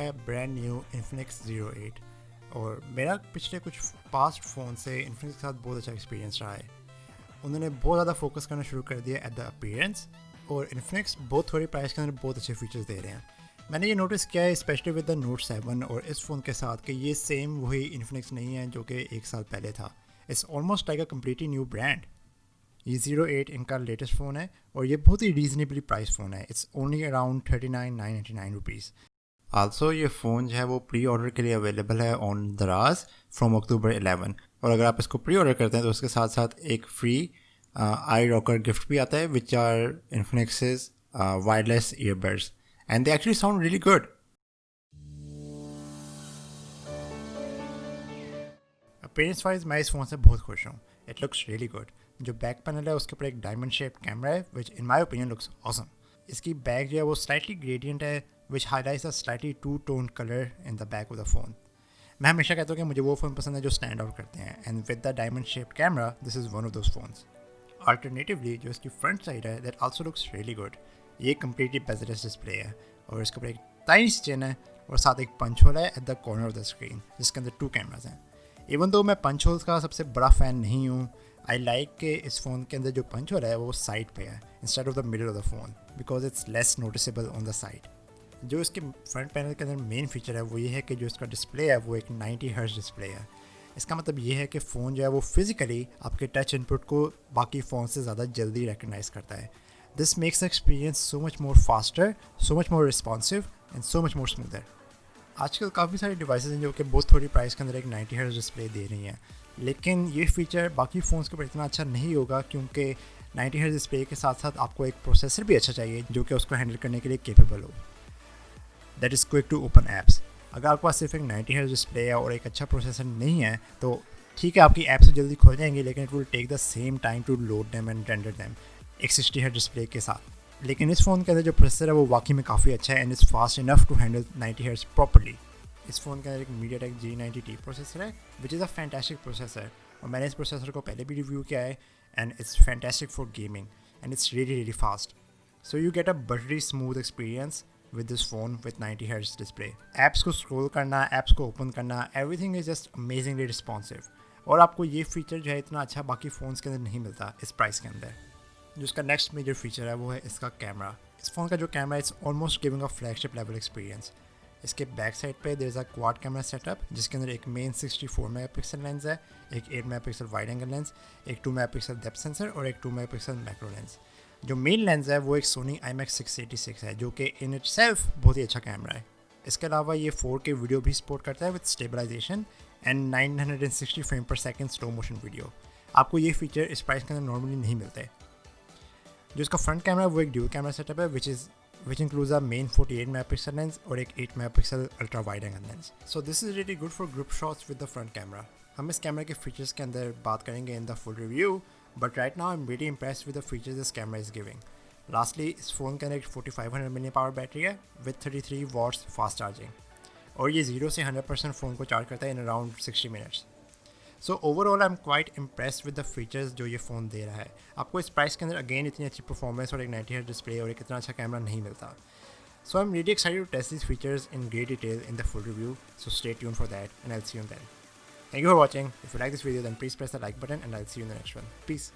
है brand new Infinix Zero 8 और मेरा पिछले कुछ पास्ट फ़ोन से Infinix के साथ बहुत अच्छा एक्सपीरियंस रहा है। उन्होंने बहुत ज़्यादा फोकस करना शुरू कर दिया एट द अपीयरेंस और Infinix बहुत थोड़ी प्राइस के अंदर बहुत अच्छे फीचर्स दे रहे हैं। मैंने ये नोटिस किया है स्पेशली विद द Note 7 और इस फ़ोन के साथ कि ये सेम वही Infinix नहीं है जो कि 1 साल पहले था। It's almost like a completely new brand. ये Zero 8 इनका लेटेस्ट फ़ोन है और ये बहुत ही रीजनेबली प्राइस फ़ोन है। It's only around 39,999 rupees. Also ये फ़ोन जो है वो प्री ऑर्डर के लिए अवेलेबल है ऑन दराज फ्रॉम अक्टूबर 11 और अगर आप इसको प्री ऑर्डर करते हैं तो उसके साथ साथ एक फ्री आई रॉकर गिफ्ट भी आता है which are Infinix's wireless earbuds and they actually sound really good. Appearance wise मैं इस फ़ोन से बहुत खुश हूँ। It looks really good. जो बैक पैनल है उसके ऊपर एक डायमंड शेप्ड कैमरा है which in my opinion looks awesome. इसकी बैक जो है वो स्लाइटली ग्रेडियंट है which highlights a slightly two tone colour in the back of the phone. मैं हमेशा कहता हूँ कि मुझे वो फ़ोन पसंद है जो स्टैंड आउट करते हैं and with the diamond shaped camera this is one of those phones. Alternatively जो इसकी फ्रंट साइड है that also looks really good. ये कम्प्लीटली बेजलेस डिस्प्ले है और इसके ऊपर एक टाइनी सी चिन है और साथ एक पंच होल है at the corner of the screen जिसके अंदर 2 कैमराज हैं। इवन तो मैं पंच होल्स का सबसे बड़ा फ़ैन नहीं हूँ, आई लाइक कि इस फ़ोन के अंदर जो पंच होल है वो साइड पे है instead of the middle of the phone because it's less noticeable on the side. जो इसके फ्रंट पैनल के अंदर मेन फीचर है वो ये है कि जो इसका डिस्प्ले है वो एक 90 हर्ट्ज डिस्प्ले है। इसका मतलब ये है कि फ़ोन जो है वो फिज़िकली आपके टच इनपुट को बाकी फ़ोन से ज़्यादा जल्दी रिकगनाइज करता है। This makes the experience so much more faster, so much more responsive and so much more smoother. आजकल काफ़ी सारी डिवाइसेस हैं जो कि बहुत थोड़ी प्राइस के अंदर एक 90 हर्ट्ज डिस्प्ले दे रही हैं, लेकिन ये फीचर बाकी फ़ोन्स के ऊपर इतना अच्छा नहीं होगा क्योंकि 90 हर्ट्ज डिस्प्ले के साथ साथ आपको एक प्रोसेसर भी अच्छा चाहिए जो कि उसको हैंडल करने के लिए केपेबल हो, that is quick to open apps. अगर आपके पास सिर्फ एक 90 हर्ट्ज डिस्प्ले है और एक अच्छा प्रोसेसर नहीं है तो ठीक है आपकी ऐप्स जल्दी खुल जाएंगी लेकिन it will take the same time to load them and render them एक 60 हर्ट्ज डिस्प्ले के साथ। लेकिन इस फ़ोन के अंदर जो प्रोसेसर है वो वाकई में काफ़ी अच्छा है and is fast enough to handle 90 hertz properly. इस फ़ोन के अंदर एक MediaTek G90T प्रोसेसर है which is a fantastic processor और मैंने इस प्रोसेसर को पहले भी रिव्यू किया है and it's fantastic for gaming and it's really really fast. So you get a buttery smooth experience with this phone with 90 hertz display. Apps को scroll करना, ऐप्स को ओपन करना, everything is just amazingly responsive और आपको ये feature जो है इतना अच्छा बाकी फ़ोन्स के अंदर नहीं मिलता इस प्राइस के अंदर। जो इसका नेक्स्ट मेजर फीचर है वो है इसका कैमरा। इस फ़ोन का जो camera it's almost giving a flagship level experience. इसके बैक साइड पे there is a quad camera setup जिसके अंदर एक मेन 64 मेगापिक्सल लेंस है, एक 8 मेगापिक्सल वाइड एंगल लेंस, एक 2 मेगापिक्सल डेप्थ सेंसर और एक 2 मेगापिक्सल मैक्रो लेंस। जो मेन लेंस है वो एक सोनी IMAX 686 है जो कि इन इटसेल्फ बहुत ही अच्छा कैमरा है। इसके अलावा ये 4K वीडियो भी सपोर्ट करता है विद स्टेबलाइजेशन एंड 960 फ्रेम पर सेकेंड स्लो मोशन वीडियो। आपको ये फीचर इस प्राइस के अंदर नॉर्मली नहीं मिलते। जो इसका फ्रंट कैमरा है वो एक ड्यूल कैमरा सेटअप है which includes a main 48 megapixel lens और एक 8 megapixel ultra wide angle lens. So this is really good for group shots with the front camera. हम इस कैमरा के फीचर्स के अंदर बात करेंगे in the full review, but right now I'm really impressed with the features this camera is giving. Lastly, इस phone के अंदर एक 4500 mAh बैटरी है with 33 watts fast charging और ये 0 से 100% फ़ोन को चार्ज करता है in around 60 minutes. So overall I am quite impressed with the features जो ये फ़ोन दे रहा है। आपको इस प्राइस के अंदर अगेन इतनी अच्छी परफॉर्मेंस और एक 90 हर्ट्ज डिस्प्ले और एक इतना अच्छा कैमरा नहीं मिलता। So I am really excited to test this features in great detail in the full review, so stay tuned for that and I will see you then. Thank you for watching. If you like this video then please press the like button and I will see you in the next one. Piece.